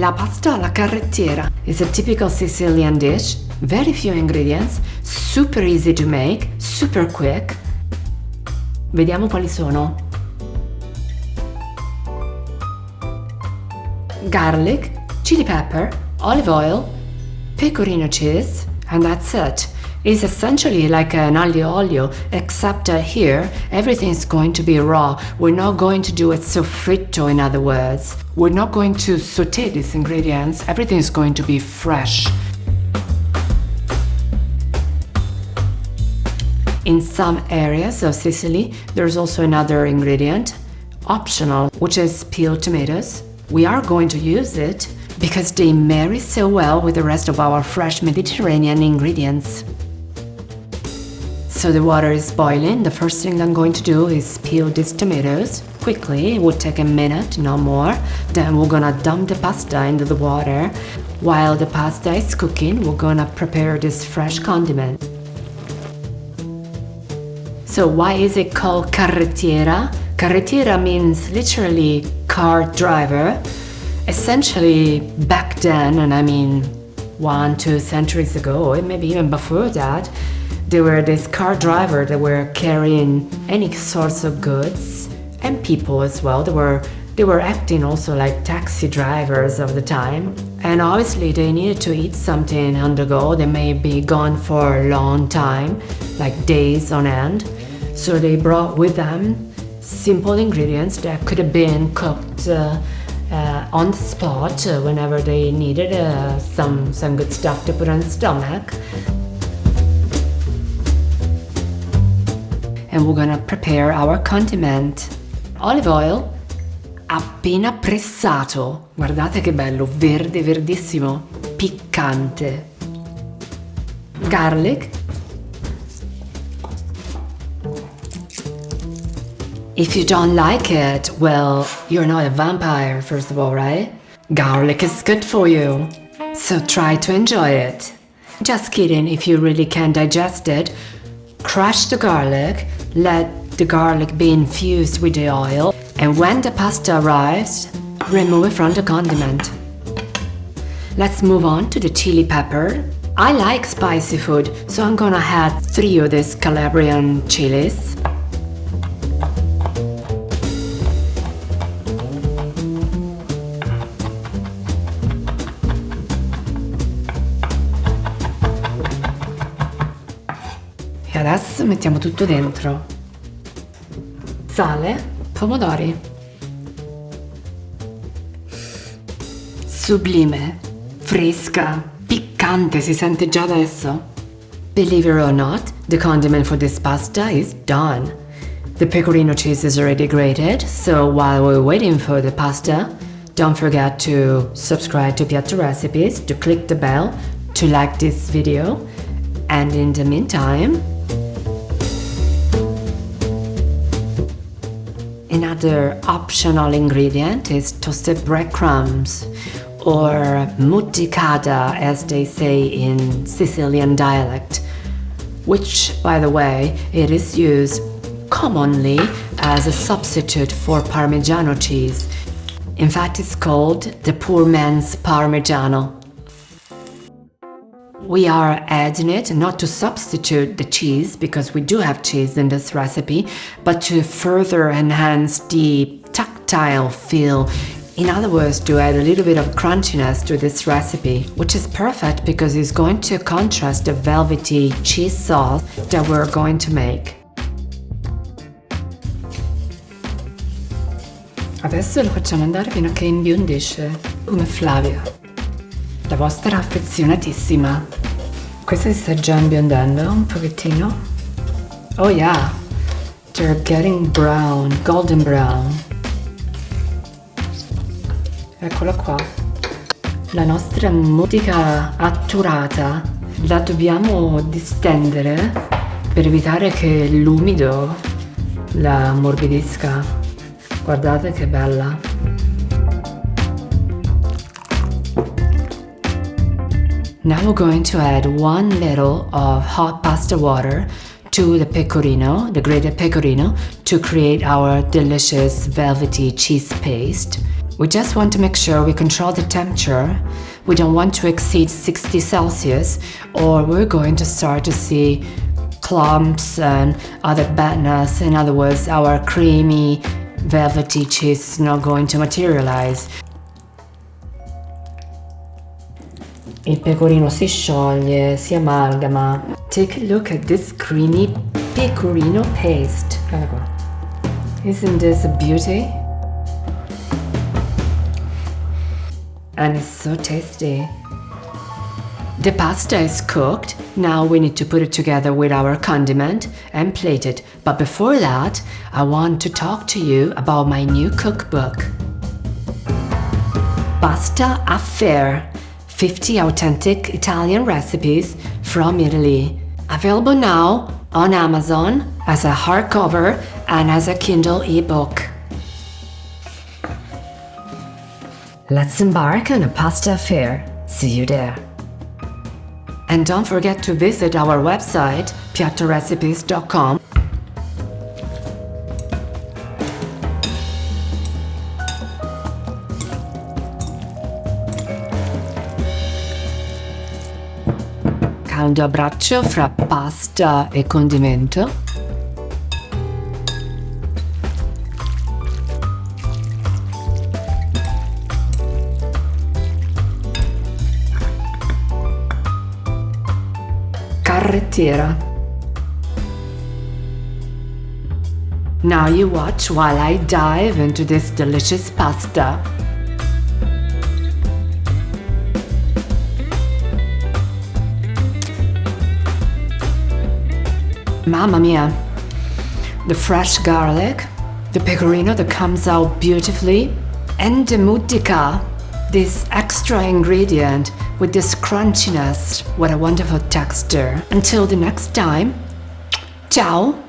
La pasta alla carrettiera is a typical Sicilian dish, very few ingredients, super easy to make, super quick. Vediamo quali sono. Garlic, chili pepper, olive oil, pecorino cheese, and that's it. It's essentially like an aglio olio, except that here everything is going to be raw. We're not going to do it soffritto, in other words. We're not going to saute these ingredients. Everything is going to be fresh. In some areas of Sicily, there's also another ingredient, optional, which is peeled tomatoes. We are going to use it because they marry so well with the rest of our fresh Mediterranean ingredients. So the water is boiling. The first thing I'm going to do is peel these tomatoes quickly. It will take a minute, no more. Then we're gonna dump the pasta into the water. While the pasta is cooking, we're gonna prepare this fresh condiment. So why is it called carrettiera? Carrettiera means literally car driver. Essentially, back then, and I mean 1-2 centuries ago, and maybe even before that, there were these car drivers that were carrying any sorts of goods and people as well. They were acting also like taxi drivers of the time. And obviously they needed to eat something on the go. They may be gone for a long time, like days on end. So they brought with them simple ingredients that could have been cooked on the spot whenever they needed some good stuff to put on the stomach. And we're gonna prepare our condiment. Olive oil appena pressato. Guardate che bello, verde, verdissimo, piccante. Garlic. If you don't like it, well, you're not a vampire, first of all, right? Garlic is good for you, so try to enjoy it. Just kidding, if you really can't digest it, crush the garlic, let the garlic be infused with the oil, and when the pasta arrives, remove it from the condiment. Let's move on to the chili pepper. I like spicy food, so I'm gonna add 3 of these Calabrian chilies. E adesso mettiamo tutto dentro. Sale, pomodori. Sublime, fresca, piccante, si sente già adesso. Believe it or not, the condiment for this pasta is done. The pecorino cheese is already grated, so while we're waiting for the pasta, don't forget to subscribe to Piatto recipes, to click the bell, to like this video, and in the meantime, another optional ingredient is toasted breadcrumbs, or muddicata as they say in Sicilian dialect, which, by the way, it is used commonly as a substitute for Parmigiano cheese. In fact, it's called the poor man's Parmigiano. We are adding it not to substitute the cheese, because we do have cheese in this recipe, but to further enhance the tactile feel. In other words, to add a little bit of crunchiness to this recipe, which is perfect because it's going to contrast the velvety cheese sauce that we're going to make. Adesso lo facciamo andare fino a che imbiondisce, come Flavia, la vostra affezionatissima. Questa si sta già imbiondendo un pochettino. Oh yeah, they're getting brown, golden brown. Eccola qua. La nostra muddica atturata la dobbiamo distendere per evitare che l'umido la ammorbidisca. Guardate che bella. Now we're going to add 1 little of hot pasta water to the pecorino, the grated pecorino, to create our delicious velvety cheese paste. We just want to make sure we control the temperature. We don't want to exceed 60 Celsius or we're going to start to see clumps and other badness. In other words, our creamy, velvety cheese is not going to materialize. Il pecorino si scioglie, si amalgama. Take a look at this creamy pecorino paste. Isn't this a beauty? And it's so tasty. The pasta is cooked. Now we need to put it together with our condiment and plate it. But before that, I want to talk to you about my new cookbook. Pasta Affair. 50 authentic Italian recipes from Italy. Available now on Amazon as a hardcover and as a Kindle ebook. Let's embark on a pasta affair. See you there. And don't forget to visit our website, piattorecipes.com. Caldo abbraccio fra pasta e condimento. Carrettiera. Now you watch while I dive into this delicious pasta. Mamma mia! The fresh garlic, the pecorino that comes out beautifully, and the muddica, this extra ingredient with this crunchiness. What a wonderful texture. Until the next time, ciao!